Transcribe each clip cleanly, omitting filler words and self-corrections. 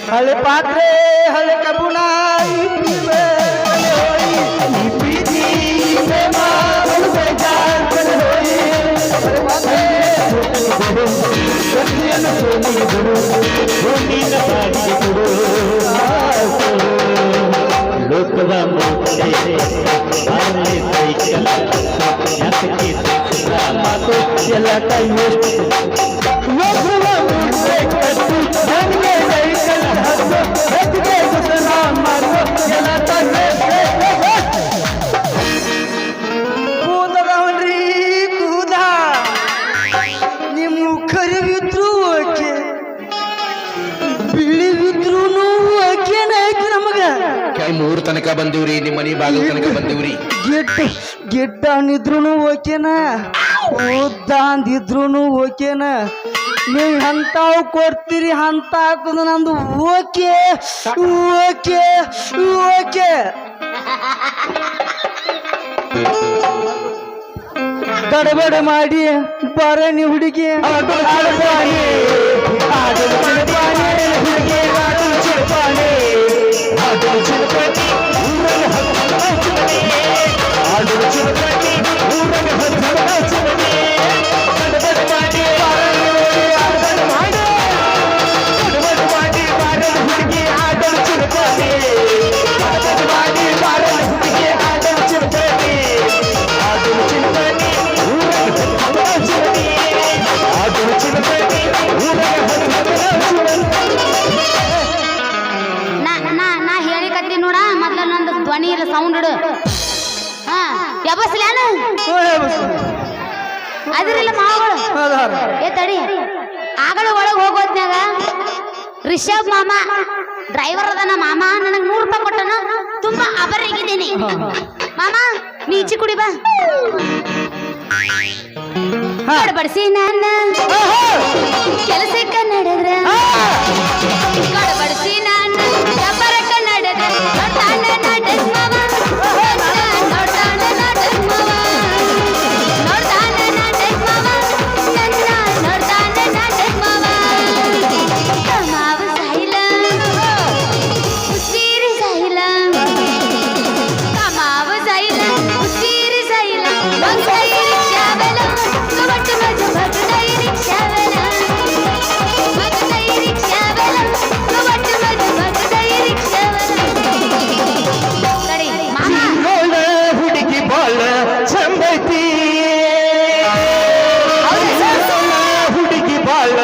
ಹಳೆ ಪಾತ್ರೆ ಹಳೆ ಕಬ್ಬುಣ ಲೋಕದ ಮಾತು ಎಲ್ಲ ಟೈಮ್ ಕೂದದವನ್ರಿ ಕೂದ ನಿಮ್ಮ ಕರಿವಿದ್ರು ಓಕೆ ಬಿಳಿ ಬಿದ್ರು ಓಕೆನ ಐತಿ ನಮಗ ಕೈ ಮೂರು ತನಕ ಬಂದಿವ್ರಿ ನಿಮ್ಮ ಮನಿ ಬಾಗಿಲು ತನಕ ಬಂದಿವ್ರಿ ಗಿಡ್ಡ ಅಂದಿದ್ರು ಓಕೆನ ಉದ್ದ ಅಂದಿದ್ರು ಓಕೆನ ನೀವು ಅಂತಾವ್ ಕೊಡ್ತೀರಿ ಅಂತ ಹಾಕುದು ನಂದು ಓಕೆ ಓಕೆ ಓಕೆ ಗಡಬಡ ಮಾಡಿ ಬರಣಿ ಹುಡುಗಿ ಸೌಂಡ್ ಹಾ ಯಬಸ್ಲೇನ ಅದ್ರಲ್ಲ ಮಾವಗಳು ಏ ತಡಿ ಆಗಳ ಒಳಗೆ ಹೋಗೋದ್ನಾಗ ರಿಷಬ್ ಮಾಮ ಡ್ರೈವರ್ ಅದನ ಮಾಮ ನನಗೆ 100 ರೂಪಾಯಿ ಕೊಟ್ಟನ ತುಂಬಾ ಅಬರಿಗಿದ್ದೀನಿ ಮಾಮ ನೀ ಈಚೆ ಕುಡಿ ಬಾ ಬಡಬಡಿಸಿ ನನ್ನ ಕೆಲಸಕ್ಕೆ ನಡೆದ್ರ ಬಡಬಡಿಸಿ ನಾನು ವ್ಯಾಪಾರಕ್ಕೆ ನಡೆದ್ರ ನೋಡ್ತಾನೆ ನಡಸ್ ಮಾವ ನೋಡ್ತಾನೆ ನಡಸ್ ಮಾವ ನೋಡ್ತಾನೆ ನಡಸ್ ಮಾವ ನನ್ನ ನೋಡ್ತಾನೆ ನಡಸ್ ಮಾವ ಮಾವ ಸಾಯಿಲ ಉಸಿರಿ ಸಾಯಿಲ ಮಾವ ಸಾಯಿಲ ಉಸಿರಿ ಸಾಯಿಲ ಬಂಗೈ ರಿಕ್ಷಾವಲ ಕವಟ ಮಜ ಭಗದೈ ರಿಕ್ಷಾವಲ ಭಗದೈ ರಿಕ್ಷಾವಲ ಕವಟ ಮಜ ಭಗದೈ ರಿಕ್ಷಾವಲ ಸರಿ ಮಾಮ ಹುಡುಗಿ ಬಾಳ ಚಂದೈತಿ ಹುಡುಗಿ ಬಾಳ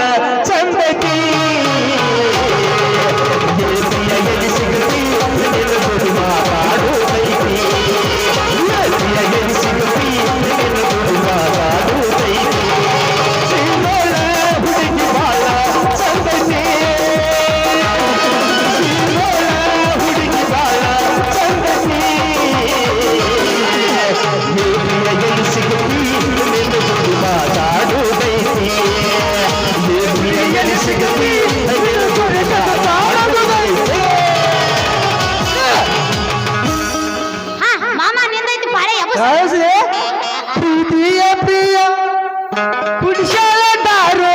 ಚಂದೈತಿ ಎಲ್ಲಿ ಸಿಗತಿ ಮಾತಾಡೋದೈತಿ ಎಲ್ಲಿ ಸಿಗತಿ ಮಾತಾಡೋದೈತಿ ಹುಡುಗಿ ಬಾಳ ಚಂದೈತಿ ಹುಡುಗಿ ಬಾಳ ಚಂದೈತಿ ಎಲ್ಲಿ ಸಿಗತಿ ಮಾತಾಡೋದೈತಿ ಎಲ್ಲಿ ಸಿಗತಿ ಹಾ ಮಾಮ ನಿಂದೈತಿ ಪಾಳೆ ಯಬಸ್ ಪ್ರೀತಿಯ ಪ್ರಿಯ ಕುಡಿಸಾರು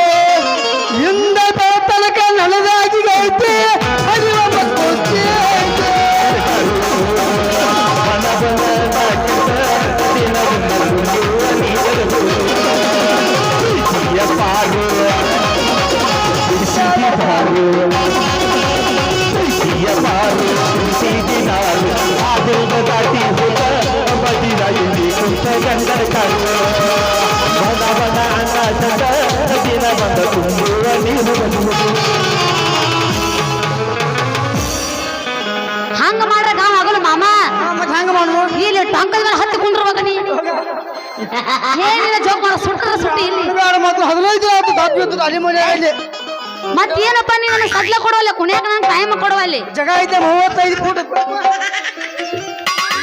ಇಂದ ತನಕ ನನದಾಗಿ ಐತೆ ಹರಿವ ಮಕ್ಕಳು ಗಂಡರ ಕಾಡು ಬನ ಅನ್ನ ದಿನ ಬಂದ ತುಂಬುವ ನೀರು ಹಂಗ ಮಾಡ್ರ ಗಾವ ಆಗಲ್ಲ ಮಾಮ ಮತ್ತೆ ಹಂಗ ಮಾಡುವ ಇಲ್ಲಿ ಟಂಕದ ಮೇಲೆ ಹತ್ತಿ ಕುಂಡ್ರವಾಗ ನೀ ಏನಿಲ್ಲ ಜೋಕ್ ಮಾಡ ಸುಟ್ಟರ ಸುಟ್ಟಿ ಇಲ್ಲಿ ಬೇಡ ಮಾತ್ರ 15 ದಿನ ಆಯ್ತು ದಾಪಿ ಹೊತ್ತು ಅಲ್ಲಿ ಮನೆಯಲ್ಲಿ ಮತ್ತೇನಪ್ಪ ನೀನು ಸಡ್ಲ ಕೊಡವಲ್ಲ ಕುಣಿಯಾಕ ನಾನು ಟೈಮ್ ಕೊಡವಲ್ಲಿ ಜಗ ಐತೆ 35 ಫೂಟ್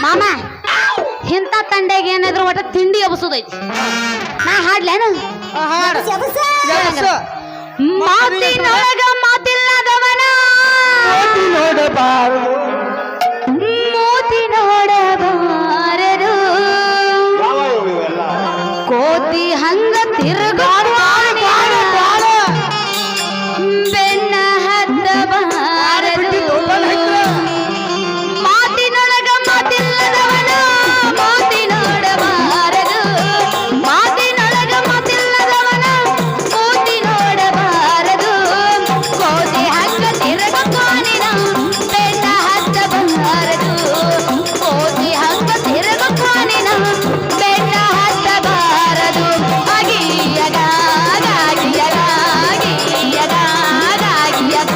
ಮಾಮ ಇಂಥ ತಂಡೆಗೆ ಏನಾದ್ರು ಒಟ್ಟ ತಿಂಡಿ ಎಬಸುದೈತಿ ನಾ ಹಾಡ್ಲೇನು ಹಾಡು ಮಾತಿನೊಳಗ ಮಾತಿಲ್ಲದವನ ನೋಡಬಾರದು ಮೂತಿ ನೋಡಬಾರದು ಕೋತಿ ಹಂಗ ತಿರುಗಾಡುವ ಬೆನ್ನ ಹತ್ತಬಾರದು ಮಾತಿನೊಳಗ ಮಾತಿಲ್ಲದವನ ಮೂತಿ ನೋಡಬಾರದು ಮಾತಿನೊಳಗ ಮಾತಿಲ್ಲದವನ ಮೂತಿ ನೋಡಬಾರದು ಕೋತಿ ಹಂಗ ತಿರುಗಾಣಿನ ಬೆನ್ನ ಹತ್ತಬಾರದು ಕೋತಿ ಹಂಗ ತಿರುಗಾಣಿನ ಬೆನ್ನ ಹತ್ತಬಾರದು ಅಗಿಯಗ ಗಾಗಿಯಗ ಗಿಯಗ ಗಾಗಿಯಗ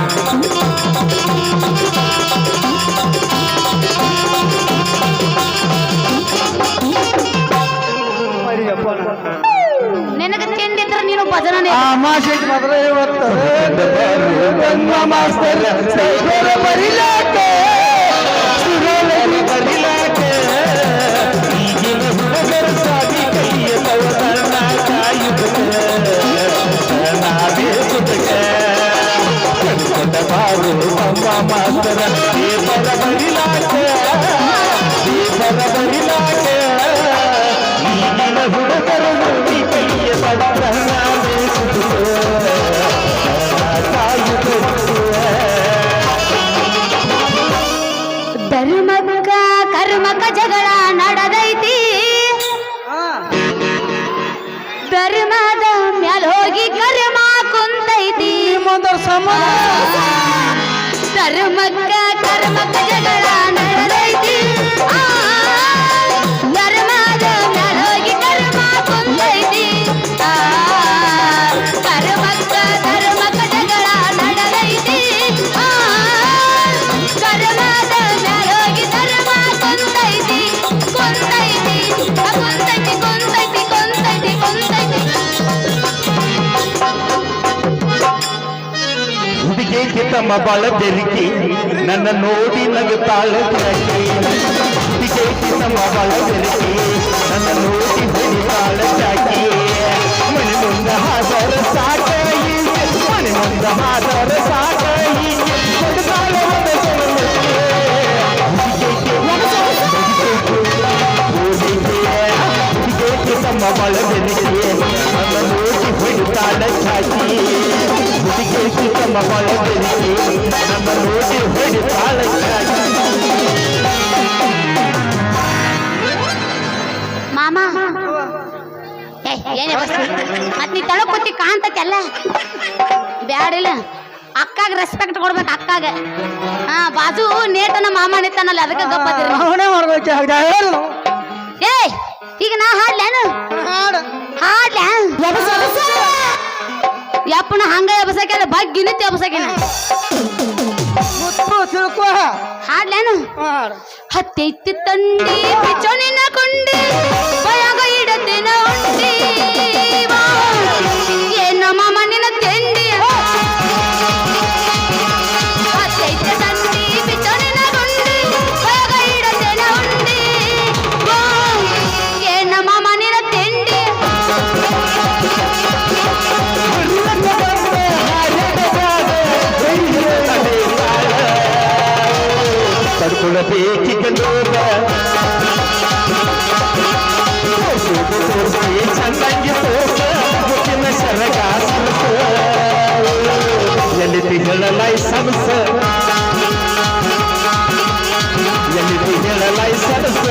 ನಿನಗೆ ತಿಂಡಿದ್ರೆ ನೀನು ಭಜನೆ ಅಮಾಸೆ ಮಾತ್ರ ಇವತ್ತು ಮಾಸ್ತರ್ ಸೈಕಲ್ ಬರಿಲಾಕೆ ಬರಿಲಾಕೆ ಈಗಿನ ಹುಡುಗರ ಸಾಗಿ ಕೈಯ ತವರನ್ನ ಕಾಯುವುದಕ್ಕೆ ನಾವೇ ಸುತ್ತಕ್ಕೆ ಕಟ್ಕೊಂಡ ಬಾರು ನಮ್ಮ ಮಾಸ್ತರ ದೇವರ ಬರಿಲಾಕೆ ದೇವರ ಬರಿಲಾಕೆ ಈಗಿನ ಹುಡುಗರ ನೋಡಿ ಕೈಯ ತವರನ್ನ ನಾವೇ ಸುತ್ತಕ್ಕೆ ಕಾಯುವುದಕ್ಕೆ ಧರ್ಮಕ್ಕ ಕರ್ಮಕ್ಕ ಜಗಳ ನಡೆದೈತಿ ಧರ್ಮದ ಮ್ಯಾಲ ಹೋಗಿ ಕರ್ಮ ಕುಂತೈತಿ ಧರ್ಮಕ್ಕ ಕರ್ಮಕ್ಕ ಜಗಳ ನಡೆದೈತಿ ಧರ್ಮದ ಮ್ಯಾಲ ಹೋಗಿ ಕರ್ಮ ಕುಂತೈತಿ ಕರ್ಮಕ್ಕ ಧರ್ಮಕ್ಕ ಜಗಳ ನಡೆದೈತಿ ಕರ್ಮದ ಮ್ಯಾಲ ಹೋಗಿ ಧರ್ಮ ಕುಂತೈತಿ ಕುಂತೈತಿ ಕುಂತೈತಿ ಕುಂತೈತಿ ಕುಂತೈತಿ ಕುಂತೈತಿ ಹುಡುಗಿಗೆ ತಮ್ಮ ಬಾಳ ಬೆರಿಕೆ ನನ್ನ ನೋಡಿ ನಗುತ್ತಾಳ ಚಾಕಿ ಹುಡುಗಿಗೆ ತಮ್ಮ ಬಾಳ ಬೆರಿಕೆ ನನ್ನ ನೋಡಿ ಹೊಡಿತಾಳ ಚಾಕಿ ಮನೆ ಮುಂದ ಹಾದರ ಸಾಕ ಮನೆ ಮುಂದ ಹಾದರ ಸಾಕ ಹೊಡೆದಾಳ ಒಂದು ಹುಡುಗಿಗೆ ತಮ್ಮ ಬಾಳ ಬೆರಿಕೆ ನನ್ನ ನೋಡಿ ಹೊಡಿತಾಳ ಚಾಕಿ ಹುಡುಗಿಗೆ ತಮ್ಮ ಬಾಳ ಬೆರಿಕೆ ನಮ್ಮ ನೋಡಿ ಹೊಡಿತಾಳ ಚಾಕಿ ಮಾಮ ಏನೇ ಮತ್ ನೀ ತಳಕ್ ಕೂತಿ ಕಾಣ್ತೈತಿ ಅಲ್ಲ ಬ್ಯಾಡಿಲ್ಲ ಅಕ್ಕಾಗ ರೆಸ್ಪೆಕ್ಟ್ ಕೊಡ್ಬೇಕು ಅಕ್ಕಾಗ ಬಾಜು ನೇಟನ ಮಾಮ ನಿತ್ತಾನಲ್ಲ ಅದಕ್ಕೆ ಗಪ್ಪದಿರ ಅವನೇ ಮಾಡ್ಬೇಕು ಹೇಳು ಏ ಈಗ ನಾ ಹಾಡ್ಲೇನು ಹಾಡು ಹಾಡ್ಲ ಯಪ್ಪನ ಹಂಗ ಎಬಸಕ್ಯಾರ ಬಗ್ಗೆ ನಿಂತು ಎಬಸಕ್ಯಾನ ಮುತ್ತು ತಿಳ್ಕೊ ಹಾಡ್ಲೇನು ಹಾಡು ಹತ್ತೈತಿ ತಂಡಿ ಬಿಚ್ಚೋನಿನ ಕೊಂಡಿ ಬಯಾಗ ಇಡದಿನ ಉಂಡಿ ಏನಮ್ಮ ಮಣ್ಣಿನ ತಿಂಡಿ ಹತ್ತೈತಿ ತಂಡಿ ಬಿಚ್ಚೋನಿನ ಕೊಂಡಿ ಬಯಾಗ ಇಡದಿನ ಉಂಡಿ ಏನಮ್ಮ ಮಣ್ಣಿನ ತಿಂಡಿ ತಡ್ಕೊಳ್ಬೇಕೀಗ ನೋಡ ಚಂದಂಗಿ ತೋರ್ಸ ಮುಟ್ಟಿನ ಸರಗ ಸರಸ ಎಲ್ಲಿ ಹೇಳಲೈ ಸರಸ ಎಲ್ಲಿ ಹೇಳಲೈ ಸರಸ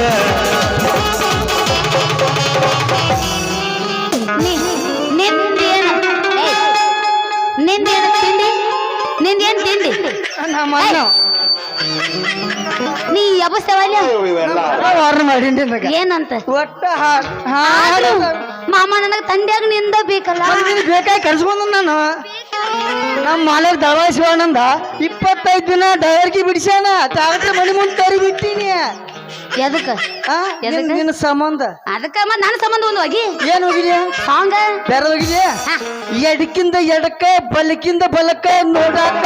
ನಿಂದೇನು ನಿಂದೇನು ತಿಂಡಿ ನಿಂದೇನು ತಿಂಡಿ ನಮ್ಮ ಅಣ್ಣ ನೀ ಎಬಸ್ತವಲ್ಲ ವಾರ ಮಾಡಿಂಡಿ ಏನಂತ ಒಟ್ಟ ಹಾಡು ಮಾಮ ನನಗ ತಂಡ್ಯಾಗ ನಿಂದ ಬೇಕಲ್ಲ ಬೇಕಾಗಿ ಕರ್ಸ್ಕೊಂಡ ನಾನು ನಮ್ಮ ಮಾಲಕ್ ದಳವಾಯಿ ಶಿವಾನಂದ 25 ದಿನ ಡೈವರ್ಗಿ ಬಿಡಿಸ್ಯಾನ ತಾವತ್ತೆ ಮನೆ ಮುಂದೆ ತರಿ ಬಿಟ್ಟಿನಿ ಎದಕ್ಕ ಆ? ನಿನ್ನ ಸಂಬಂಧ ಅದಕ್ಕ ಮತ್ ನನ್ನ ಸಂಬಂಧ ಒಂದು ಹೋಗಿ ಏನ್ ಹೋಗಿದ್ಯಾ ಸಾಂಗ್ ಬೇರೆ ಹೋಗಿದ್ಯಾ ಎಡಕ್ಕಿಂದ ಎಡಕ್ಕ ಬಲಕ್ಕಿಂದ ಬಲಕ್ಕ ನೋಡಾಕ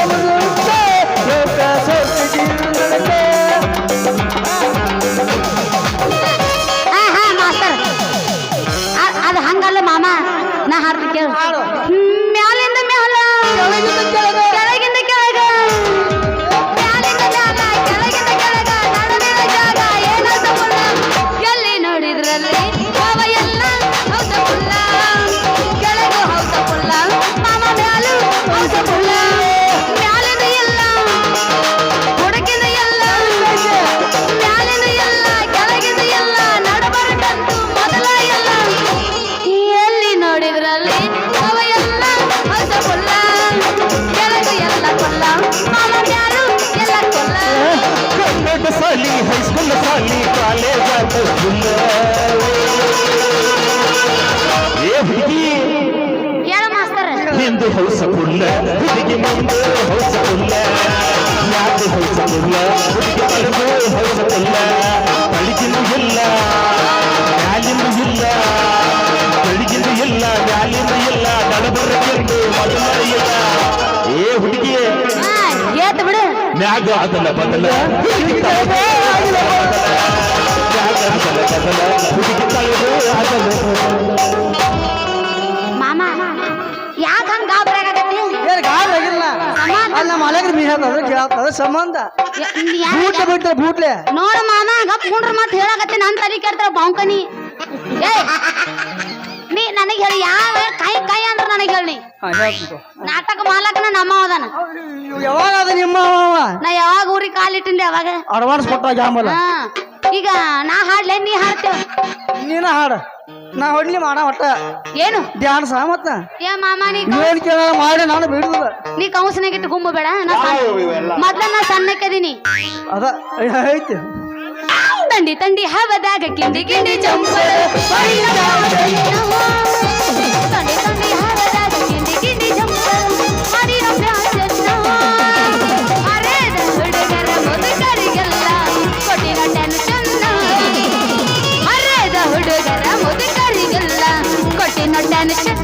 ಹಾ ಮಾಸ್ತರ್ ಅದ ಹಂಗಲ್ಲ ಮಾಮ ನಾ ಹಾಡ್ತಿ ಕೇಳು ಹಾಡು. ಮ್ಯಾಲಿಂದ ಮ್ಯಾಲ ಕೆಳಗಿಂದ ಕೆಳಗ. ಕೆಳಗಿಂದ ಕೆಳಗ ಮ್ಯಾಲಿಂದ ಮ್ಯಾಲ ಕೆಳಗಿಂದ ಕೆಳಗ ನಡುವಿನ ಜಾಗ ಏನಂತ ಮುಲ್ಲ ಎಲ್ಲಿ ನೋಡಿದ್ರಲ್ಲಿ ಅವ ಎಲ್ಲ ಹೌಸ ಪುಲ್ಲ ಕೆಳಗು ಹೌಸ ಪುಲ್ಲ ಮಾಮ ಮ್ಯಾಲು ಹೌಸ ಪುಲ್ಲ ಮ್ಯಾಲಿಂದ ಎಲ್ಲ ಹುಡುಕಿಂದ ಎಲ್ಲ ಮ್ಯಾಲಿಂದ ಎಲ್ಲ ಕೆಳಗಿಂದ ಎಲ್ಲ ನಡಬರಟಂತೂ ಮೊದಲ ಎಲ್ಲ ಎಲ್ಲಿ ನೋಡಿದ್ರಲ್ಲಿ ಅವ ಎಲ್ಲ ಹೌಸ ಪುಲ್ಲ ಕೆಳಗು ಎಲ್ಲ ಕೊಲ್ಲ ಮಾಮ ಮ್ಯಾಲು ಎಲ್ಲ ಕೊಲ್ಲ ಕನ್ನಡ ಸಾಲಿ ಹೈಸ್ಕೂಲ್ ಸಾಲಿ ಕಾಲೇಜ್ ಫುಲ್ಲ ಏ ಹುಡುಗಿ ಹೇಳ ಮಾಸ್ತರ ನಿಂದು ಹೌಸ ಫುಲ್ಲ ಹುಡುಗಿ ಮುಂದೆ ಹೌಸ ಫುಲ್ಲ ಯಾಕೆ ಹೌಸ ಫುಲ್ಲ ಹುಡುಗಿ ಕಳೆದು ಹೌಸ ಫುಲ್ಲ ಬೆಳಗಿನೂ ಇಲ್ಲ ಮ್ಯಾಲಿನೂ ಇಲ್ಲ ಬೆಳಗಿನೂ ಇಲ್ಲ ಮ್ಯಾಲಿನೂ ಇಲ್ಲ ನಡಬರಕ್ಕೆಂದು ಮೊದಲ ಇಲ್ಲ ಏ ಹುಡುಗಿ ಏತ್ ಬಿಡು ಮ್ಯಾಗ ಅದಲ್ಲ ಬದಲ ಹುಡುಗಿ ಕಳೆದು ಅದಲ್ಲ ಬದಲ ಮ್ಯಾಗ ಅದಲ್ಲ ಬದಲ ಹುಡುಗಿ ಕಳೆದು ಅದಲ್ಲ ಮಾಮ ಯಾಕ ಹಂಗ ಗಾಬರಾಗತ್ತಿ ಏನ್ ಗಾಬರಿ ಆಗಿಲ್ಲ ಅಲ್ಲಿ ನಮ್ಮ ಅಲೆಗ್ರ ಮೀ ಹೇಳ್ತದ ಕೇಳ್ತದ ಸಂಬಂಧ ಬೂಟ್ಲೆ ಬಿಡ್ತಾರೆ ಬೂಟ್ಲೆ ನೋಡ ಮಾಮ ಗಪ್ ಕುಂಡ್ರ ಮತ್ ಹೇಳಾಕತ್ತಿ ನನ್ ತಲೆ ಕೆಡ್ತಾರ ಬಾಂಕನಿ ಏ ನೀ ನನಗೆ ಹೇಳಿ ಯಾವ ಕೈ ಅಂದ್ರ ನನಗೆ ಹೇಳಿ ನಾಟಕ ಮಾಲಕನ ನಮ್ಮ ಅವದಾನ ಯಾವಾಗ ಅದ ನಿಮ್ಮ ಅವ ನಾ ಯಾವಾಗ ಊರಿಗೆ ಕಾಲಿಟ್ಟಿಂದೆ ಅವಾಗ ಅಡ್ವಾನ್ಸ್ ಕೊಟ್ಟಾಗ ಆಂಬಲ್ಲ ಹಾ ಈಗ ನಾ ಹಾಡ್ಲೆ ನೀ ಹಾಡ್ತೇವ ನೀನ ಹಾಡ ನಾ ಹೊಡ್ಲಿ ಮಾಡ ಒಟ್ಟ ಏನು ಧ್ಯಾನ ಸಹ ಮತ್ತ ಏ ಮಾಮ ಏನ್ ಕೇಳ ಮಾಡಿ ನಾನು ಬಿಡುದಿಲ್ಲ ನೀ ಕೌನ್ಸಿನಾಗಿಟ್ಟು ಗುಂಬು ಬೇಡ ಮೊದ್ಲ ನಾ ಸಣ್ಣಕ್ಕದೀನಿ ಅದ ಐತಿ ತಂಡಿ ತಂಡಿ ಹವದಾಗ ಕಿಂಡಿ ಕಿಂಡಿ ಜಂಪರ್ ತಂಡಿ ತಂಡಿ ಹವದಾಗ ಕಿಂಡಿ ಕಿಂಡಿ ಜಂಪರ್ ಹರಿಯ ಬ್ಯಾಸನ್ನ ಹರೇದ ಹುಡುಗರ ಮುದುಕರಿಗೆಲ್ಲ ಕೊಟ್ಟಿನ ಟೆನ್ಷನ್ ಹರೇದ ಹುಡುಗರ ಮುದುಕರಿಗೆಲ್ಲ ಕೊಟ್ಟಿನ ಟೆನ್ಷನ್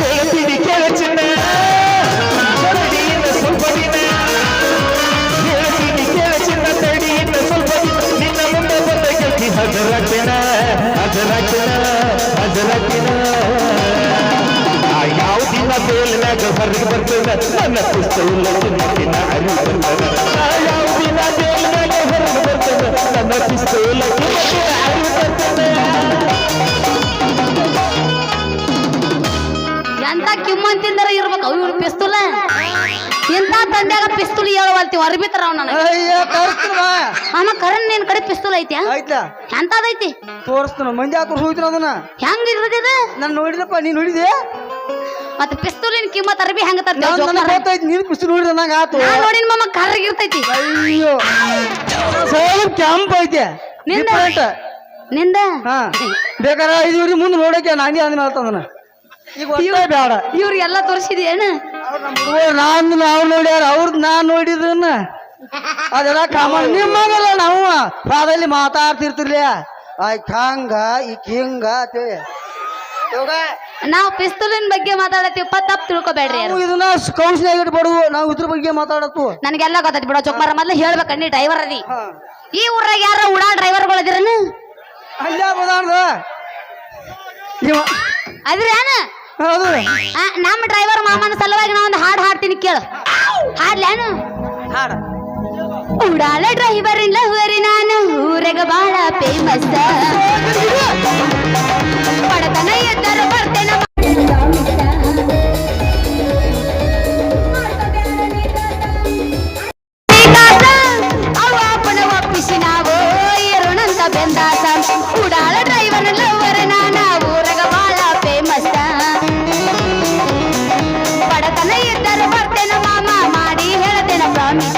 ಹೇಳ್ತೀನಿ ಕೇಳ ಚಿನ್ನ ತಡಿಯಿಂದ ಸ್ವಲ್ಪ ದಿನ ಹೇಳ್ತೀನಿ ಕೇಳ ಚಿನ್ನ ತಡಿಯಿಂದ ಸ್ವಲ್ಪ ದಿನ ನಿನ್ನ ಮುಂದೆ ಬಂದ ಗೆಲ್ತಿ ಹಜರಾಕಿನ ಯಾವ ದಿನ ಬೇಲ್ನಾಗ ಹೊರಗೆ ಬರ್ತದ ನನ್ನ ಪುಸ್ತಕ ಚಿನ್ನ ಅರಿವು ಬರ್ತದ ಯಾವ ದಿನ ಬೇಲ್ನಾಗ ಹೊರಗೆ ಬರ್ತದ ನನ್ನ ಪುಸ್ತಕ ಅರಿವು ಬರ್ತದ ಎಂತ ಕಿಮ್ಮಂತಿಂದರ ಇರ್ಬೇಕು ಇವ್ರು ಪಿಸ್ತೂಲ ಇಂತ ತಂದ್ಯಾಗ ಪಿಸ್ತೂಲ್ ಹೇಳವಲ್ತೀವಿ ಅರ್ಬಿತಾರ ಅವ್ ನನಗೆ ಅಯ್ಯ ತೋರಿಸ್ತೀನ ಮಾಮ ಕರಣ್ ನಿನ್ ಕಡೆ ಪಿಸ್ತೂಲ್ ಐತಿ ಆಯ್ತಾ ಎಂತದೈತಿ ತೋರಿಸ್ತಾನ ಮಂದಿ ಹಾಕೊಂಡು ಹೋಗ್ತೀನಿ ಅದನ್ನ ಹೆಂಗ್ ಇರ್ತದ ನಾನು ನೋಡಿದಪ್ಪ ನೀನ್ ನೋಡಿದೆ ಮತ್ತೆ ಪಿಸ್ತೂಲಿನ ಕಿಮ್ಮತ್ ಅರ್ಬಿ ಹೆಂಗ ನನಗೆ ಗೊತ್ತಾಯ್ತು ನೀನು ಕುಸ್ತಿ ನೋಡಿದ ನಂಗೆ ಆತು ನೋಡಿನ ಮಾಮ ಕರ್ರಗಿರ್ತೈತಿ ಅಯ್ಯೋ ಸ್ವಲ್ಪ ಕೆಂಪ್ ಐತೆ ನಿಂದ? Different. ನಿಂದ ಹಾ ಬೇಕಾದ್ರೆ 5 ಇವ್ರಿಗೆ ಮುಂದೆ ನೋಡಕ್ಕೆ ನಾನೇ ಅಂದಿನ ಹೇಳ್ತಂದನ ಈಗ ಒಟ್ಟೆ ಬೇಡ ಇವ್ರಿಗೆಲ್ಲ ತೋರಿಸಿದಿ ಏನ ನಾನು ನಾವು ನೋಡ್ಯಾರ ಅವ್ರದ್ದು ನಾನ್ ನೋಡಿದನ್ನ ಅದೆಲ್ಲ ಕಾಮನ್ ನಿಮ್ಮಂಗಲ್ಲ ನಾವು ಪಾದಲ್ಲಿ ಮಾತಾಡ್ತಿರ್ತಿರ್ಲಿ ಆಯ್ಕ ಹಂಗ ಈಕ ಹಿಂಗ ಅಂತೇಳಿ ನಾವ್ ಪಿಸ್ತೂಲಿನ ಬಗ್ಗೆ ಮಾತಾಡತ್ತೀವಿ ತಪ್ಪು ತಿಳ್ಕೊಬೇಡ್ರಿ ಯಾರು ನಾವು ಇದನ್ನ ಕೌನ್ಸಿಲಾಗ ಇಟ್ಬಿಡು ನಾವು ಇದ್ರ ಬಗ್ಗೆ ಮಾತಾಡತ್ತು ನನಗೆಲ್ಲ ಗೊತ್ತೈತಿ ಬಿಡೋ ಚೊಕ್ಮಾರ ಮೊದ್ಲು ಹೇಳ್ಬೇಕ ನೀ ಡ್ರೈವರ್ ಅದಿ ಈ ಊರಾಗ ಯಾರ ಉಡಾ ಡ್ರೈವರ್ಗಳು ಅದಿರನ ಅಲ್ಲೇ ಬದಾರ್ದ ಅದ್ರೇನ ಹೌದು ನಮ್ಮ ಡ್ರೈವರ್ ಮಾಮನ ಸಲುವಾಗಿ ನಾ ಒಂದು ಹಾಡು ಹಾಡ್ತೀನಿ ಕೇಳು ಹಾಡ್ಲೇನು ಹಾಡ ಉಡಾಳ ಡ್ರೈವರ್ ಇಲ್ಲ ಹುರಿ ನಾನು ಊರಾಗ ಬಾಳ ಫೇಮಸ್ ಪಡತನ ಎದ್ದರು ಬರ್ತೇನೆ ಅವಾಪನ ಒಪ್ಪಿಸಿ ನಾವು ಇರುಣಂತ ಬೆಂದಾಸ ಉಡಾಳ ಡ್ರೈವರ್ ಲವರ್ ನಾನ ಊರಾಗ ಬಾಳ ಫೇಮಸ್ ಪಡತನ ಎದ್ದರು ಬರ್ತೇನೆ ಮಾಮ ಮಾಡಿ ಹೇಳ್ತೇನೆ ಪ್ರಾಮಿಸ್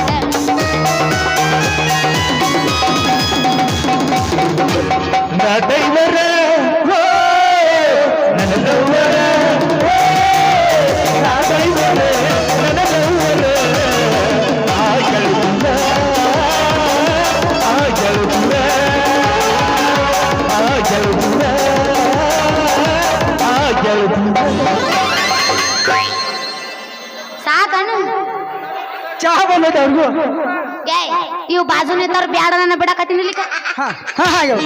ಡ್ರೈವರ ನನ್ನ ಲವ್ವರ ಡ್ರೈವರ ನನ್ನ ಲವ್ವರ ಆ ಗೆಳೆಯ ಆಗೈತೆ ಅವ್ರಿಗೂ. ಏಯ್ ಇವ್ ಬಾಜು ನಿಂತವ್ರು ಬ್ಯಾಡ ನನ್ನ ಬಿಡಕತ್ತೀನಿ ಇಲ್ಲಿಕ. ಹಾ ಹಾ ಆಗ್ಯಾವ.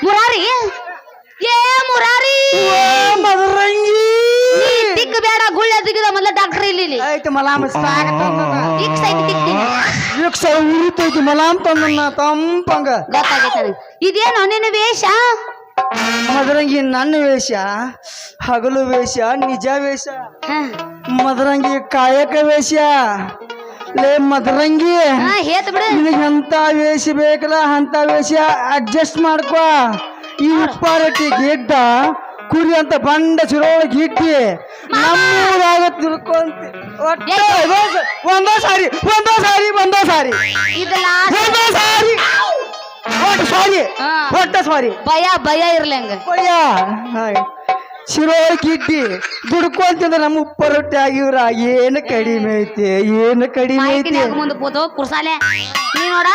ಮುರಾರಿ ಏ ಮುರಾರಿ ಮದರಂಗಿ ತಿಕ್ಕ ಬೇಡ ಗುಳ್ಳ ದಿಗಿದ ಮೊದಲ ಡಾಕ್ಟರ್ ಇಲ್ಲಿ ಐತಿ ಮಲಾಮ್ ಈಗ ಸೈತಿ ತಿಕ್ತೀನಿ ಉರಿತೈತಿ ಮಲಾಮ್ ತಂದನ್ನ ತಂಪಂಗ. ಗೊತ್ತಾಗೈತೆ ನನಗೆ. ಇದೇನೋ ನಿನ್ನ ವೇಷ? ಮದರಂಗಿ ನನ್ನ ವೇಷ, ಹಗಲು ವೇಷ, ನಿಜ ವೇಷ. ಮದರಂಗಿ ಕಾಯಕ ವೇಷ. ಲೇ ಮದರಂಗಿ, ಹೇತ್ ಬಿಡು. ನಿನಗೆ ಎಂತ ವೇಷ ಬೇಕಲ್ಲ ಅಂತ ವೇಷ ಅಡ್ಜಸ್ಟ್ ಮಾಡ್ಕೋ. ಈ ಉಪ್ಪಾರಟ್ಟಿ ಗಿಡ್ಡ ಕುರಿ ಅಂತ ಬಂಡ ಚಿರೋಳಗೆ ಇಟ್ಟಿ ನಮ್ಮೂರಾಗ ತಿಳ್ಕೊಂತ ಒಂದೋ ಸಾರಿ ಒಂದೋ ಸಾರಿ ಒಂದೋ ಸಾರಿ ಇದಲ್ಲ ಒಂದೋ ಸಾರಿ ಒಟ್ಟು ಸಾರಿ ಒಟ್ಟ ಸಾರಿ ಭಯ ಭಯ ಇರ್ಲಿ ಹಂಗ ಶಿರೋಳಕ್ಕೆ ಇಟ್ಟಿ ದುಡ್ಕೊಂತಿಂದ ನಮ್ಮ ಉಪ್ಪರೊಟ್ಟಿ ಆಗಿವ್ರ ಏನು ಕಡಿಮೆ ಐತಿ, ಏನು ಕಡಿಮೆ ಐತಿ. ಮುಂದೆ ಕೂತು ಕುರ್ಸಾಲೆ ನೀ ನೋಡ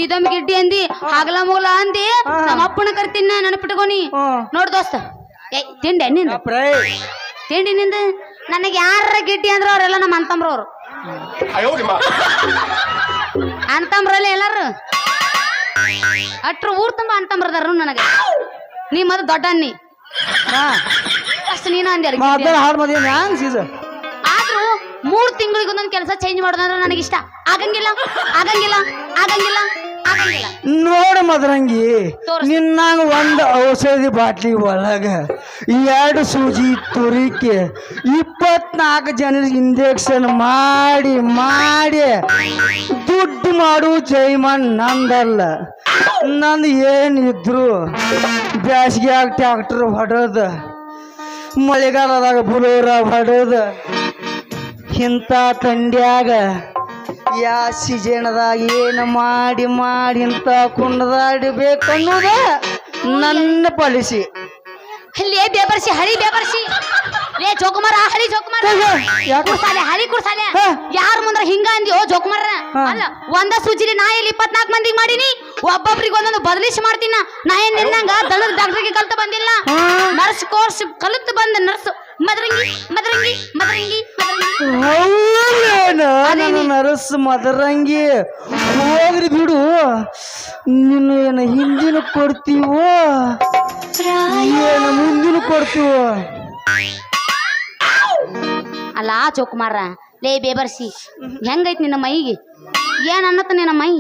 ಇದೊಮ್ಮೆ ಗಿಡ್ಡಿ ಅಂದಿ ಹಗಲ ಮುಗಲ ಅಂದಿ ನಮ್ಮ ಅಪ್ಪನ ಕರಿತೀನಿ ನೆನಪಿಟ್ಕೊನಿ. ನೋಡ್ ದೋಸ್ತ ಏ ತಿಂಡಿ ನಿಂದ ತಿಂಡಿ ನಿಂದ ನನಗೆ ಯಾರ ಗಿಡ್ಡಿ ಅಂದ್ರ ಅವ್ರೆಲ್ಲ ನಮ್ಮ ಅಂತಂಬ್ರವ್ರು ಅಂತಂಬ್ರಲ್ಲ ಎಲ್ಲಾರು ಅಟ್ರ ಊರ್ ತುಂಬ ಅಂತಂಬ್ರದಾರ ನನಗೆ. ನೀ ಮದ್ ದೊಡ್ಡ ಅನ್ನಿ ಅಷ್ಟು ನೀನು ಅಂದ್ಯಾರ ಹಾಡು ಮದಿ ಹ್ಯಾಂಗ್ ಸೀಸನ್ ಆದ್ರೂ 3 ತಿಂಗಳಿಗೊಂದೊಂದು ಕೆಲಸ ಚೇಂಜ್ ಮಾಡೋದಂದ್ರೆ ನನಗಿಷ್ಟ. ಆಗಂಗಿಲ್ಲ ಆಗಂಗಿಲ್ಲ ಆಗಂಗಿಲ್ಲ ಆಗಂಗಿಲ್ಲ. ನೋಡ ಮದರಂಗಿ, ನಿನ್ನಾಗ ಒಂದು ಔಷಧಿ ಬಾಟ್ಲಿ ಒಳಗ 2 ಸೂಜಿ ತುರಿಕೆ 24 ಜನರಿಗೆ ಇಂಜೆಕ್ಷನ್ ಮಾಡಿ ಮಾಡಿ ದುಡ್ಡು ಮಾಡು ಜೈಮನ್ ನಂದಲ್ಲ. ನಂದು ಏನಿದ್ರು ಬ್ಯಾಸಿಗ್ಯಾಗ ಟ್ಯಾಕ್ಟರ್ ಹೊಡೋದ, ಮಳೆಗಾಲದಾಗ ಬುಲೋರ ಹೊಡೋದ, ಇಂಥ ತಂಡ್ಯಾಗ ಯಾ ಸೀಸನ್ದಾಗ ಏನು ಮಾಡಿ ಮಾಡಿ ಇಂಥ ಕುಂಡದಾಡಬೇಕು ಅನ್ನೋದ ನನ್ನ ಪಾಲಿಸಿ. ಲೇ ಬೇಬರ್ಸಿ ಹಳಿ ಬೇಬರ್ಸಿ ಲೇ ಜೋಕುಮಾರ ಹಳಿ ಜೋಕುಮಾರ ಕುರ್ಸಾಲೆ ಹಳಿ ಕುರ್ಸಾಲೆ ಯಾರ ಮುಂದ್ರ ಹಿಂಗ ಅಂದ್ಯೋ ಜೋಕುಮಾರ? ಅಲ್ಲ ಒಂದ ಸೂಜಿಲಿ ನಾ ಇಲ್ಲಿ 24 ಮಂದಿಗೆ ಮಾಡೀನಿ, ಒಬ್ಬೊಬ್ರಿಗೆ ಒಂದೊಂದು ಬದಲಿಸಿ ಮಾಡ್ತೀನ. ನಾ ಏನ್ ನಿನ್ನಂಗ ದನದ ಡಾಕ್ಟರ್ಗೆ ಕಲ್ತು ಬಂದಿಲ್ಲ, ನರ್ಸ್ ಕೋರ್ಸ್ ಕಲಿತು ಬಂದ ನರ್ಸ್. ಮದರಂಗಿ ಮದರಂಗಿ ಮದರಂಗಿ ನನ್ನ ನರಸ್ ಮದರಂಗಿ ಹೋಗ್ರಿ ಬಿಡು. ನಿನ್ನ ಏನು ಹಿಂದಿನ ಕೊಡ್ತೀವೋ ಏನು ಮುಂದಿನ ಕೊಡ್ತೀವೋ? ಅಲ್ಲ ಚೌಕುಮಾರ ಲೇ ಬೇಬರ್ಸಿ ಹೆಂಗೈತಿ ನಿನ್ನ ಮೈಗೆ? ಏನ್ ಅನ್ನತ್ತ ನಿನ್ನ ಮೈ?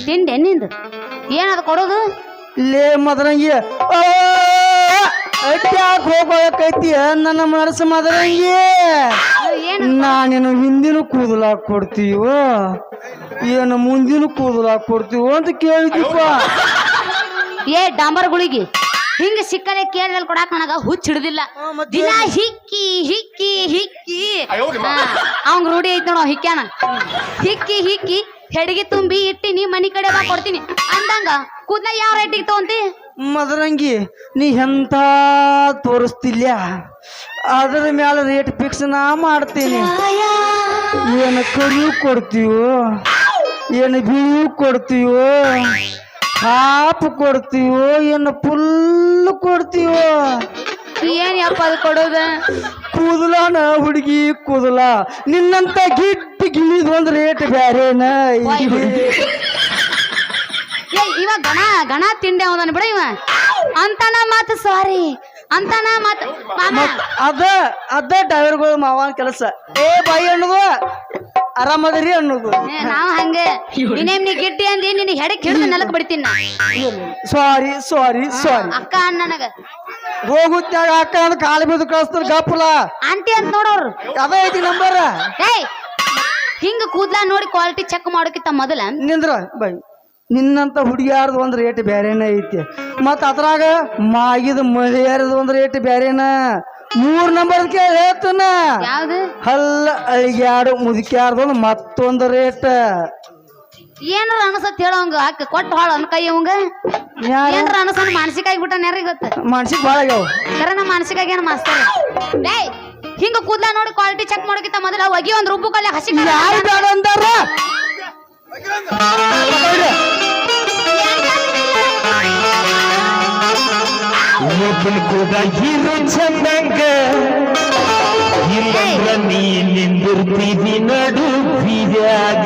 ತಿಂಡೆ ನಿಂದು ಏನದು ಕೊಡೋದು? ಲೇ ಮದರಂಗಿ ಅಟ್ಯಾಕ್ ಹೋಗೋಕೈತಿ ನನ್ನ ಮನಸ್ಸು ಮದರಂಗಿ. ನಾನೇನು ಹಿಂದಿನ ಕೂದಲ ಕೊಡ್ತೀವೋ ಏನು ಮುಂದಿನ ಕೂದಲ ಕೊಡ್ತೀವೋ ಅಂತ ಕೇಳಿದೀಪ. ಏ ಡಾಂಬರ್ಗಳಿಗೆ ಹಿಂಗ ಸಿಕ್ಕಲೆ ಕೇಳಲ್ ಕೊಡಾಕ ನನಗ ಹುಚ್ಚ ಹಿಡ್ದಿಲ್ಲ. ದಿನ ಹಿಕ್ಕಿ ಹಿಕ್ಕಿ ಹಿಕ್ಕಿ ಅವಂಗ ರೂಢಿ ಐತಿ ನೋಡ ಹಿಕ್ಕ್ಯಾನ. ಹಿಕ್ಕಿ ಹಿಕ್ಕಿ ಹೆಡಿಗೆ ತುಂಬಿ ಇಟ್ಟಿನಿ ಮನಿ ಕಡೆ ಬಾ ಕೊಡ್ತೀನಿ ಅಂದಂಗ ಕೂದ್ಲ ಯಾವ ರೇಟಿಗೆ ತಗೊಂತಿ? ಮದರಂಗಿ ನೀ ಎಂತ ತೋರಿಸ್ತಿಲ್ಲ ಅದ್ರ ಮ್ಯಾಲ ರೇಟ್ ಫಿಕ್ಸ್ ನಾ ಮಾಡ್ತೀನಿ. ಏನು ಕರಿಯು ಕೊಡ್ತೀವೋ ಏನು ಬಿಳಿಯು ಕೊಡ್ತೀವೋ ಹಾಫ್ ಕೊಡ್ತೀವೋ ಏನು ಫುಲ್ ಕೊಡ್ತೀವೋ? ಏನ್ ಯಪ್ಪ ಅದು ಕೊಡೋದ? ಕೂದಲಾನ ಹುಡುಗಿ ಕೂದಲ ನಿನ್ನಂತ ಗಿಟ್ಟಿ ಗಿಳಿದ್ ಒಂದ್ ರೇಟ್ ಬ್ಯಾರೇನ. ಇವ ಗಣ ಗಣ ತಿಂಡಿ ಅವದನ್ ಬಿಡ ಇವ ಅಂತಾನ ಮಾತು ಸಾರಿ ಅಂತಾನ ಮಾತು ಅದ ಡ್ರೈವರ್ಗಳು ಮಾವನ ಕೆಲಸ. ಏ ಬಾಯಿ ಅನ್ನೋದು ಆರಾಮದ್ರಿ ಅನ್ನೋದು. ನಾವ್ ಹಂಗೆ ಇನ್ನೇಮ್ ನೀ ಗಿಡ್ಡಿ ಅಂದಿ ನಿನ್ ಹೆಡಕ್ ಹಿಡಿದು ನೆಲಕ್ ಬಿಡ್ತೀನಿ ನಾ. ಸಾರಿ ಸಾರಿ ಸಾರಿ ಅಕ್ಕ ನನಗ ಹೋಗುತ್ತಾಗ ಅಕ್ಕ ಅಂತ ಕಾಲು ಬಿದ್ದು ಕಳಿಸ್ತಾರ ಗಪ್ಪಲ ಆಂಟಿ ಅಂತ ನೋಡೋರು ಅದ ಐತಿ ನಂಬರ್. ಏಯ್ ಹಿಂಗ ಕೂದ್ಲ ನೋಡಿ ಕ್ವಾಲಿಟಿ ಚೆಕ್ ಮಾಡೋಕಿತ್ತ ಮೊದಲ ನಿಂದ್ರ ಬೈ ನಿನ್ನಂತ ಹುಡುಗಿಯಾರ್ದು ಒಂದು ರೇಟ್ ಬೇರೆನ ಐತಿ, ಮತ್ತು ಅದ್ರಾಗ ಮಾಗಿದ ಮಹಿಳೆಯರದು ಒಂದು ರೇಟ್ ಬೇರೆನ. 3 ನಂಬರ್ ಹೇಳ್ತಾನ ಯಾವ್ದು? ಹಲ್ಲ ಅಳಿಗ್ಯಾಡು ಮುದುಕ್ಯಾರ್ದು ಮತ್ತೊಂದು ರೇಟ್. ಏನಾರ ಅನಸತ್ ಹೇಳೋಂಗ ಹಾಕಿ ಕೊಟ್ಟು ಹಾಳು ಅನ್ ಕೈ ಅವಂಗ ಏನಾರ ಅನಸನ್ ಮಾನಸಿಕ ಆಗಿಬಿಟ್ಟ ಯಾರಿಗೆ ಗೊತ್ತ? ಮಾನಸಿಕ ಭಾಳ ಆಗ್ಯಾವ ಕರೆ ನಮ್ಮ ಮಾನಸಿಕ ಏನ ಮಾಸ್ತಾರ. ಏಯ್ ಹಿಂಗ ಕೂದ್ಲ ನೋಡಿ ಕ್ವಾಲಿಟಿ ಚೆಕ್ ಮಾಡೋಕಿತ್ತ ಮೊದಲ ಒಗಿ ಒಂದ್ ರುಬ್ಬು ಕಲ್ಲೆ ಹಸಿ ಯಾರು ಬೇಡ ಅಂದಾರ? ಒಬ್ಬನ ಕೂಡ ಇರು ಚಂದಂಗ ಇಲ್ಲಂದ್ರ ನೀ ನಿಂದಿರ್ತೀವಿ ನಡು ಬೀದ್ಯಾಗ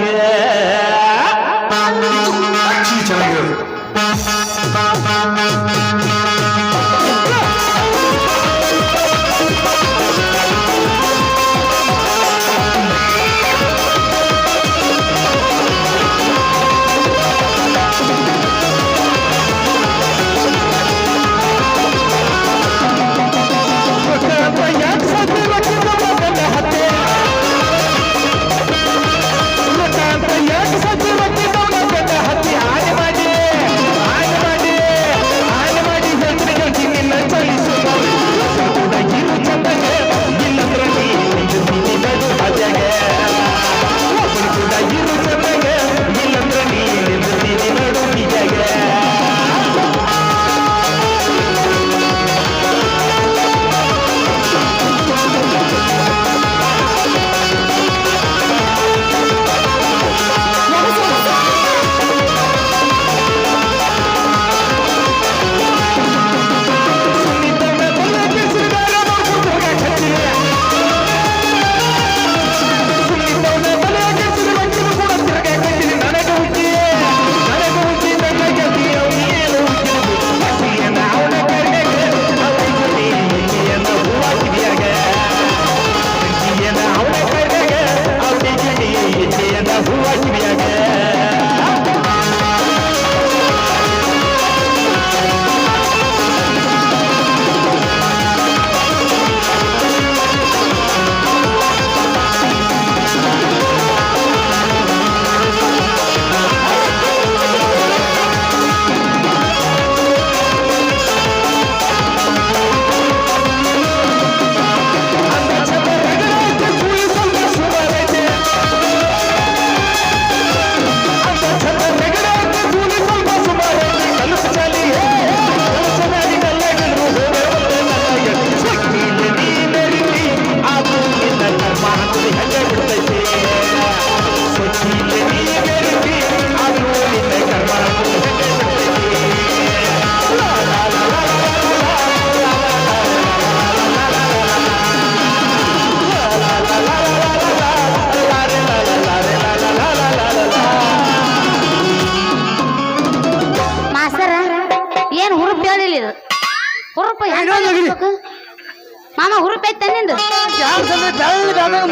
ಮಾಮ ಹುರುಪ್ ಐತೆ ನಿಂದು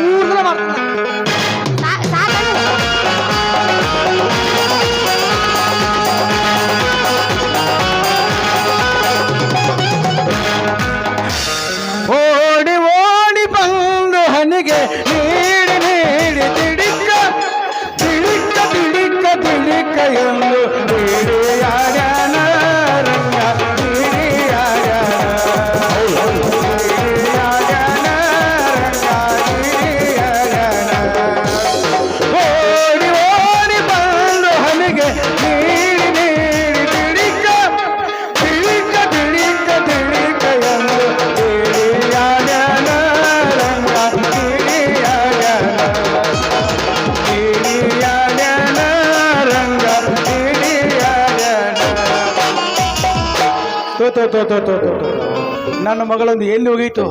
ಮೂರು ಸಲ ಮಾಡ್ತಾನೆ ಓಡಿ ಓಡಿ ಬಂದು ಹನಿಗೆ ನೀಡಿ ನೀಡಿ ತಿಡಿಕ್ಕ ತಿಡಿಕ್ಕ ತಿಡಿಕ್ಕ ತಿಡಿಕ್ಕ ಎಂದು ನೀಡಿಯಾಡ್ಯಾನ ರಂಗ ನೀಡಿಯಾಡ್ಯಾನ ನೀಡಿಯಾಡ್ಯಾನ ರಂಗ ನೀಡಿಯಾಡ್ಯಾನ ಓಡಿ ಓಡಿ ಬಂದು ಹನಿಗೆ ನೀಡಿ ನೀಡಿ ತಿಡಿಕ್ಕ ತಿಡಿಕ್ಕ ತಿಡಿಕ್ಕ ತಿಡಿಕ್ಕ ಎಂದು ನನ್ನ ಮಗಳೊಂದು ಎಲ್ಲಿ ಹೋಗೈತು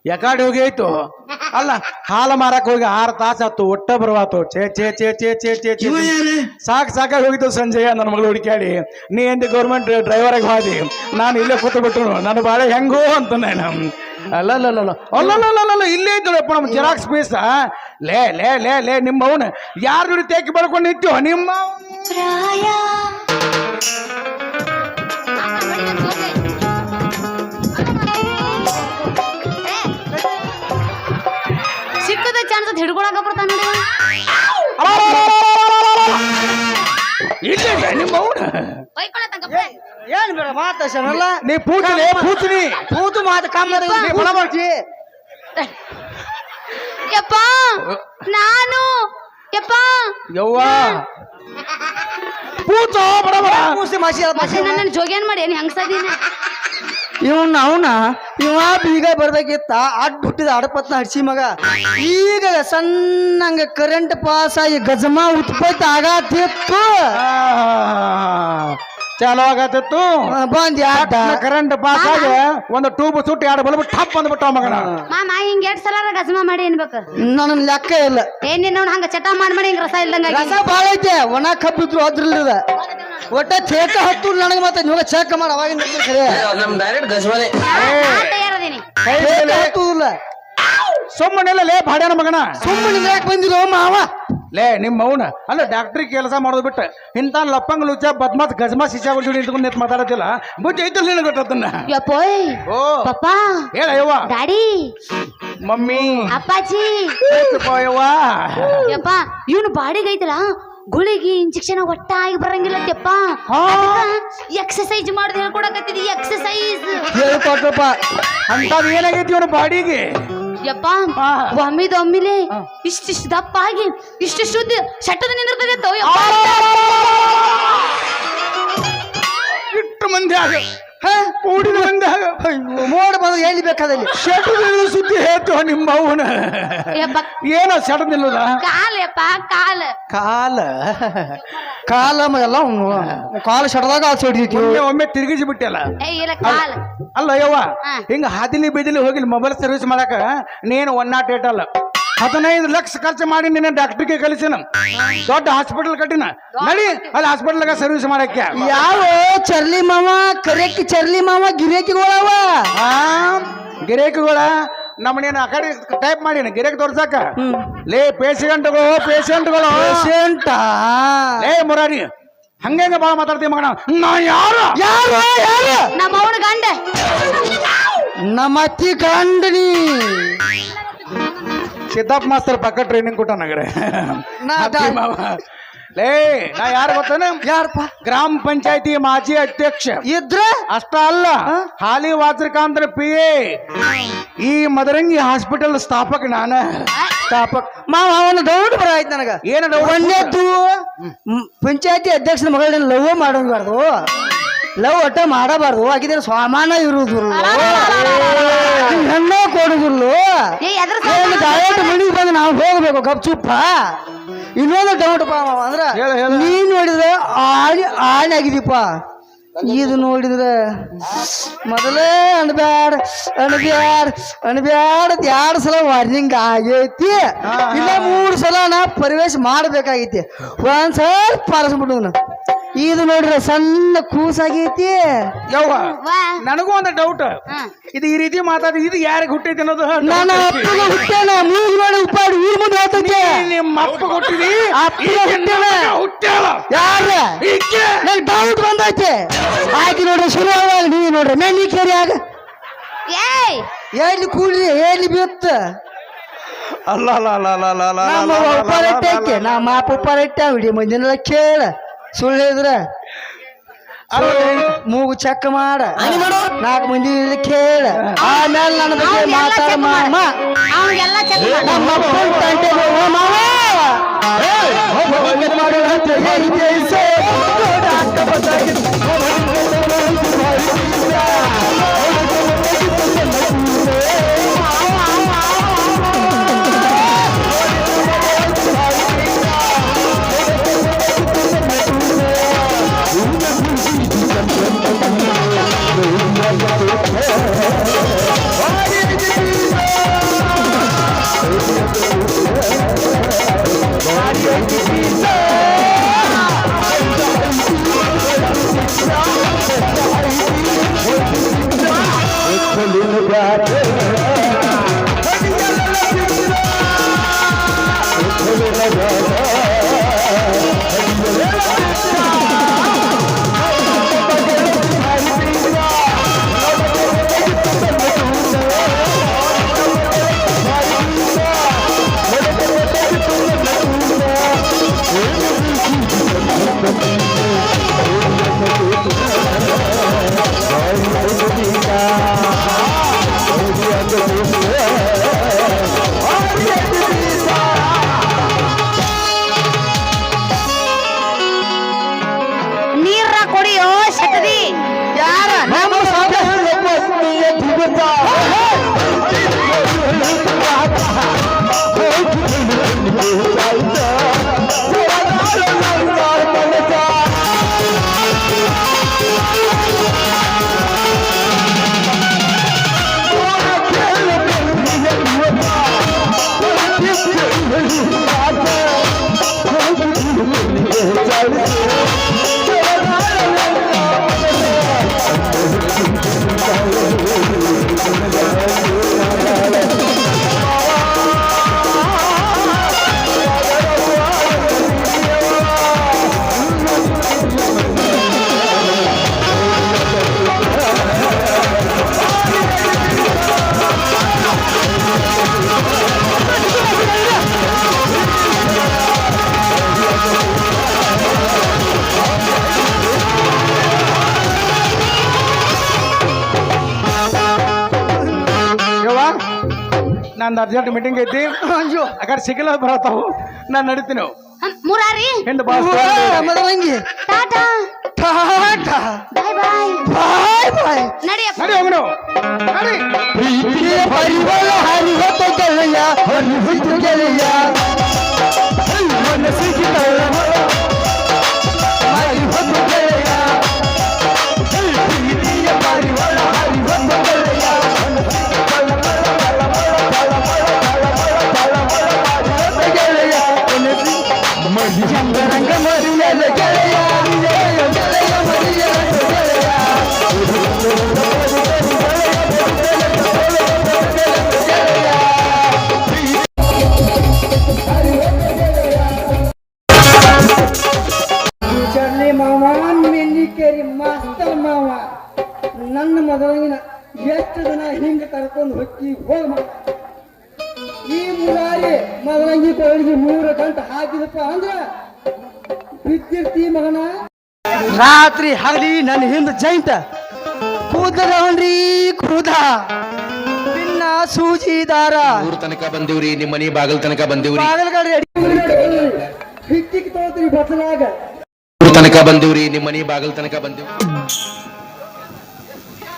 ಯಾಕಾಡಿ ಹೋಗೈತು ಅಲ್ಲ ಹಾಲ ಮಾರಕ್ ಹೋಗಿ 6 ತಾಸು ಆತು ಒಟ್ಟ ಬರುವಾತು ಛೇ ಛೇ ಛೇ ಛೇ ಛೇ ಛೇ ಛೇ ಸಾಕಾಗಿ ಹೋಗಿತ್ತು ಸಂಜಯ ನನ್ನ ಮಗಳು ಹುಡುಕ್ಯಾಡಿ ನೀ ಎಂದ ಗೌರ್ಮೆಂಟ್ ಡ್ರೈವರಾಗಿ ಹೋದಿ ನಾನು ಇಲ್ಲೇ ಕೂತ್ಬಿಟ್ಟು ನನ್ನ ಬಾಳೆ ಹೆಂಗೋ ಅಂತ ನಾನು ಅಲ್ಲಲ್ಲ ಇಲ್ಲೇ ಇದ್ದಳಪ್ಪ ನಮ್ಮ ಜೆರಾಕ್ಸ್ ಪೀಸ್ ಲೇ ಲೇ ಲೇ ಲೇ ನಿಮ್ಮ ಅವನು ಯಾರ ಜೋಡಿ ತೇಕಿ ಬರ್ಕೊಂಡು ನಿಂತೀವ ನಿಮ್ಮ ಸಿಕ್ಕದ ಚಾನ್ಸ್ ಹಿಡ್ಕೊಳಕ ಬರ್ತಾನ ಇಲ್ಲ ನಿಮ್ಮ ಅವನು ಏನ್ ಬೇಡ ಮಾತಾಡಲ್ಲ ನೀ ಪೂಜನೆ ಪೂಜನಿ ಪೂಜು ಮಾತು ಕಾಮಿ ಯಪ್ಪ ನಾನು ಯಪ್ಪ ಯವ್ವ ಪೂಜೋ ಬಡ ಬಡ ಮೂಸಿ ಮಾಸಿ ನನ್ನ ಜೋಗ್ಯಾನ್ ಮಾಡಿ ಏನ್ ಹೆಂಗ್ಸದೀನಿ ಅವನ ಇವ ಬೀಗ ಬರ್ಬೇಕಿತ್ತ ಅಡ್ ಹುಟ್ಟಿದ ಅಡಪತ್ನ ಹಡ್ಸಿ ಮಗ ಈಗ ಸಣ್ಣಂಗ ಕರೆಂಟ್ ಪಾಸ್ ಆಗಿ ಗಜಮಾ ಉತ್ಪತ್ತಿ ಆಗತ್ತಿತ್ತು ಚಾಲು ಆಗತ್ತಿತ್ತು ಬಂದ್ ಯಾಟ ಕರೆಂಟ್ ಪಾಸ್ ಆಗಿ ಒಂದು ಟ್ಯೂಬ್ ಸುಟ್ಟು 2 ಬಲ್ಬ್ ಠಪ್ ಅಂದ್ಬಿಟ್ಟ ಮಗನ. ಮಾಮ ಹಿಂಗ್ 2 ಸಲ ಗಜಮ ಮಾಡಿ ಅನ್ಬೇಕು. ನನ್ನ ಲೆಕ್ಕ ಇಲ್ಲ. ಏನ್ ನೋಡ್ ಹಂಗ ಚಟ ಮಾಡಿ ಹಿಂಗ ರಸ ಇಲ್ದಂಗ ರಸ ಬಾಳ ಐತೆ ಒಣ ಕಬ್ಬಿದ್ರು ಅದ್ರಲ್ಲಿದ ಒಟ್ಟ ಚೇಕ ಹತ್ತು ನನಗೆ ಮತ್ತೆ ನೀವು ಚೇಕ ಮಾಡಿ ಅವಾಗಿಂದ ನಮ್ ಡೈರೆಕ್ಟ್ ಗಜವಾನೆ ತಯಾರದೀನಿ. ಹತ್ತುದಿಲ್ಲ. ಸುಮ್ಮನೆಲ್ಲ ಲೇ ಬಾಡ್ಯಾನ ಮಗನ. ಸುಮ್ಮನೆ ಯಾಕೆ ಬಂದಿರೋ ಮಾವ? ಲೇ ನಿಮ್ಮ ಮೌನ ಅಲ್ಲ ಡಾಕ್ಟ್ರಿ ಕೆಲಸ ಮಾಡೋದು ಬಿಟ್ಟು ಇಂಥ ಲಪ್ಪಂಗ್ ಲುಚ್ಚ ಬದ್ಮಾತ್ ಗಜ್ಮಾ ಶಿಶಾಗಳ ಜೋಡಿ ಇಟ್ಕೊಂಡು ನಿಂತು ಮಾತಾಡತ್ತಿಲ್ಲ. ಬುದ್ಧಿ ಐತಲ್ಲ ನಿನಗೆ ಗೊತ್ತದನ್ನ. ಯಪ್ಪೋಯ್ ಓ ಪಪ್ಪ ಹೇಳ ಯವ್ವ ಡ್ಯಾಡಿ ಮಮ್ಮಿ ಅಪ್ಪಾಜಿ ಯವ್ವ ಯಪ್ಪ ಇವನು ಬಾಡಿಗೆ ಐತಲ್ಲ ಗುಳಿಗೆ ಇಂಜೆಕ್ಷನ್ ಒಟ್ಟಾಗಿ ಬರಂಗಿಲ್ಲ ತೆಪ್ಪ. ಎಕ್ಸಸೈಸ್ ಮಾಡೋದು ಹೇಳ್ಕೊಡಕತ್ತಿದ್ದಿ. ಎಕ್ಸಸೈಸ್ ಹೇಳ್ಕೊಟ್ರಪ್ಪ. ಅಂತದ್ ಏನಾಗೈತಿ ಇವನು ಬಾಡಿಗೆ ಯಪ್ಪ ಒಮ್ಮಿಲೆ ಇಷ್ಟಿಷ್ಟು ದಪ್ಪ ಆಗಿ ಇಷ್ಟು ಶುದ್ಧ ಶಟ್ಟದ ನಿಂದಿರ್ತದೆ ಇಟ್ಟು ಮಂದಿ ಆಗ ಕೂಡಿದ ಮಂದಿ ಆಗ ಮೋಡ ಬಂದು ಎಲ್ಲಿ ಬೇಕಾದಲ್ಲಿ ಶಟದ ಸುದ್ದಿ ಹೇಳ್ತು ನಿಮ್ಮ ಅವನ ಏನೋ ಶಟ ನಿಲ್ಲದ ಕಾಲ ಯಪ್ಪ ಕಾಲ ಕಾಲ ಕಾಲ ಎಲ್ಲ ಕಾಲ ಶಟದಾಗ ಹೊಡಿತೀವಿ. ಒಮ್ಮೆ ತಿರುಗಿಸಿ ಬಿಟ್ಟಲ್ಲ. ಇಲ್ಲ ಕಾಲ ಅಲ್ಲ ಯವ್ವ ಹಿಂಗ ಹಾದಿಲಿ ಬೀದಿಲಿ ಹೋಗಿ ಮೊಬೈಲ್ ಸರ್ವಿಸ್ ಮಾಡಕ ನೀನು 108 ಅಲ್ಲ 15 ಲಕ್ಷ ಖರ್ಚು ಮಾಡಿ ನಿನ್ನ ಡಾಕ್ಟ್ರಿಗೆ ಕಲಿಸಿನ ದೊಡ್ಡ ಹಾಸ್ಪಿಟಲ್ ಕಟ್ಟಿನ ನಡಿ ಅಲ್ಲಿ ಹಾಸ್ಪಿಟಲ್ಗ ಸರ್ವಿಸ್ ಮಾಡಕ್ಕೆ. ಯಾವ ಚರ್ಲಿ ಮಾವ ಕರೆಕ್ಟ್ ಚರ್ಲಿ ಮಾವ ಗಿರೇಕಿಗಳವ ಗಿರೇಕಿಗಳ ನಮ್ಮನೇನು ಆ ಕಡೆ ಟೈಪ್ ಮಾಡಿನ ಗಿರೇಕ್ ತೋರ್ಸಕ. ಲೇ ಪೇಷಂಟ್ಗಳು ಲೇ ಮುರಾರಿ ಹಂಗ ಬಾಳ ಮಾತಾಡ್ತೀವಿ ಮಗನ. ನಾ ಯಾರು ನಮ್ಮ ಅವನ ಗಂಡ ನಮ್ಮ ಅತ್ತಿ ಗಂಡನಿ ಸಿದ್ದಪ್ಪ ಮಾಸ್ತರ್ ಪಕ್ಕ ಟ್ರೈನಿಂಗ್ ಕೊಟ್ಟ ನಗರೆ. ಲೇ ನಾ ಯಾರು ಗೊತ್ತೇನ? ಯಾರಪ್ಪ? ಗ್ರಾಮ ಪಂಚಾಯತಿ ಮಾಜಿ ಅಧ್ಯಕ್ಷ ಇದ್ರ ಅಷ್ಟ ಅಲ್ಲ ಹಾಲಿ ವಾಚರಕಾಂತರ PA ಈ ಮದರಂಗಿ ಹಾಸ್ಪಿಟಲ್ ಸ್ಥಾಪಕ ನಾನ. ಸ್ಥಾಪಕ ಮಾವ ಅವನು ಡೌಟ್ ಬರ ಆಯ್ತು ನನಗ. ಏನ ಒಂದೇದ್ದು ಪಂಚಾಯತಿ ಅಧ್ಯಕ್ಷನ ಮಗಳನ್ನ ಲವ್ ಮಾಡೋಬಾರ್ದು, ಲವ್ ಒಟ್ಟ ಮಾಡಬಾರ್ದು. ಆಗಿದ್ರೆ ಸಾಮಾನ ಇರುವುದಿಲ್ಲ, ಹೆಣ್ಣು ಕೊಡುದಿಲ್ಲ. ಡೈರೆಕ್ಟ್ ಮನೆಗೆ ಬಂದು ನಾವು ಹೋಗ್ಬೇಕು ಗಪ್ಚುಪ್ಪ. ಇನ್ನೊಂದು ಡೌಟ್ ಪಾ ಅಂದ್ರ ನೀನ್ ನೋಡಿದ್ರೆ ಆಣೆ ಆಗಿದೀಪ. ಇದು ನೋಡಿದ್ರೆ ಮೊದಲೇ ಅನ್ಬ್ಯಾಡ 2 ಸಲ ವಾರ್ನಿಂಗ್ ಆಗೈತಿ. ಇಲ್ಲ 3 ಸಲ ನಾ ಪ್ರವೇಶ ಮಾಡ್ಬೇಕಾಗೈತಿ. ಒಂದ್ಸಲ ಪಾಲಿಸ್ಬಿಟ್ಟು ಇದು ನೋಡ್ರಿ ಸಣ್ಣ ಕೂಸಾಗೈತಿ. ಯವ್ವ ನನಗೂ ಒಂದು ಡೌಟ್. ಇದು ಈ ರೀತಿ ಮಾತಾಡಿ ಇದು ಯಾರಿಗೆ ಹುಟ್ಟೈತಿ ಅನ್ನೋದು ನನ್ನ ಅಪ್ಪಗೆ ಹುಟ್ಟೇನ ಮೂರು ನೋಡಿ ಉಪ್ಪಾಡಿ ಊರ್ ಮುಂದೆ ಹೋಗ್ತೈತಿ. ನಿಮ್ಮ ಅಪ್ಪ ಹುಟ್ಟಿದಿ ಹುಟ್ಟೇನ ಯಾರ ನನ್ ಡೌಟ್ ಬಂದೈತಿ. ಆಕಿ ನೋಡ್ರಿ ಶುರು ಆಗ ನೀ ನೋಡ್ರಿ ಮೆನ್ನಿ ಕೇರಿ ಆಗ ಎಲ್ಲಿ ಕೂಡ್ರಿ ಎಲ್ಲಿ ಬಿತ್ತ ಅಲ್ಲ ನಮ್ಮ ಉಪ್ಪಾರ ಇಟ್ಟೈತಿ. ನಮ್ಮ ಅಪ್ಪ ಉಪ್ಪಾರ ಇಟ್ಟ ಹಿಡಿ ಮಂದಿನೆಲ್ಲ ಕೇಳ. ಸುಳ್ಳು ಹೇಳಿದ್ರೆ ಮೂಗು ಚೆಕ್ ಮಾಡ 4 ಮಂದಿ ಕೇಳ. ಆಮೇಲೆ ನನ್ನ ಬಗ್ಗೆ ಮಾತಾಡ ಮಾಮ. ನಮ್ಮ ಅಪ್ಪನ ತಂಟೆ ಮಾವ ನಂದು ಅರ್ಜೆಂಟ್ ಮೀಟಿಂಗ್ ಐತಿ ಅಯ್ಯೋ ಆ ಕಡೆ ಸಿಗಲ್ಲ ಬರತಾವು ನಾನು ನಡೀತೀನಿ ಮುರಾರಿ ಹಿಂದೆ ಬಾಸ್ ಮದರಂಗಿ ಟಾಟಾ ಟಾಟಾ ಬಾಯ್ ಬಾಯ್ ಬಾಯ್ ಬಾಯ್ ನಡಿಯಪ್ಪ ನಡಿ ಹೋಗೋಣ ನಡಿ ಪ್ರೀತಿಯ ಪರಿಮಳ ಹರಿವತ ಗೆಳೆಯ ಹರಿವಿತು ಗೆಳೆಯ ಮನಸ್ಸಿಗೆ ಹರಿವತ ಗೆಳೆಯ ಪ್ರೀತಿಯ ಪರಿಮಳ ಹರಿವತ ಗೆಳೆಯ ಗೆಳೆಯ ಚಂದ್ರಂಗ ಮರಿಯಲ ಗೆಳೆಯ ಗೆಳೆಯ ಮರಿಯಲ ಗೆಳೆಯ ಚರ್ಲಿ ಮಾವ ಮೆನ್ನಿಕೇರಿ ಮಾಸ್ತರ್ ಮಾವ ನನ್ನ ಮಗಳಿನ ಎಷ್ಟು ದಿನ ಹಿಂಗೆ ಕರ್ಕೊಂಡು ಹೋಗಿ ಈ ಮುರಾರಿ ಮಗನಿಗೆ ಕೊಳಗಿಗೆ 3 ಗಂಟೆ ಹಾಕಿದಪ್ಪ ಅಂದ್ರ ಬಿದ್ದಿರ್ತಿ ಮಗನ ರಾತ್ರಿ ಹಗಲಿ ನನ್ನ ಹಿಂದೆ ಜೈಂತ ಕೂದಲವನ್ರಿ ಕೂದ ಬಿನ್ನ ಸೂಜಿ ದಾರ ಊರ್ ತನಕ ಬಂದಿವ್ರಿ ನಿಮ್ಮ ಮನಿ ಬಾಗಲ್ ತನಕ ಬಂದಿವ್ರಿ ಬಾಗಲಗಡೆ ಹಿಟ್ಟಿಗೆ ತೋತ್ರಿ ಬತ್ತಲಾಗ ಊರ್ ತನಕ ಬಂದಿವ್ರಿ ನಿಮ್ಮ ಮನಿ ಬಾಗಲ್ ತನಕ ಬಂದಿವ್ರಿ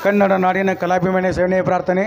ಕನ್ನಡ ನಾಡಿನ ಕಲಾಭಿಮಾನಿ ಸೇವನೆ ಪ್ರಾರ್ಥನೆ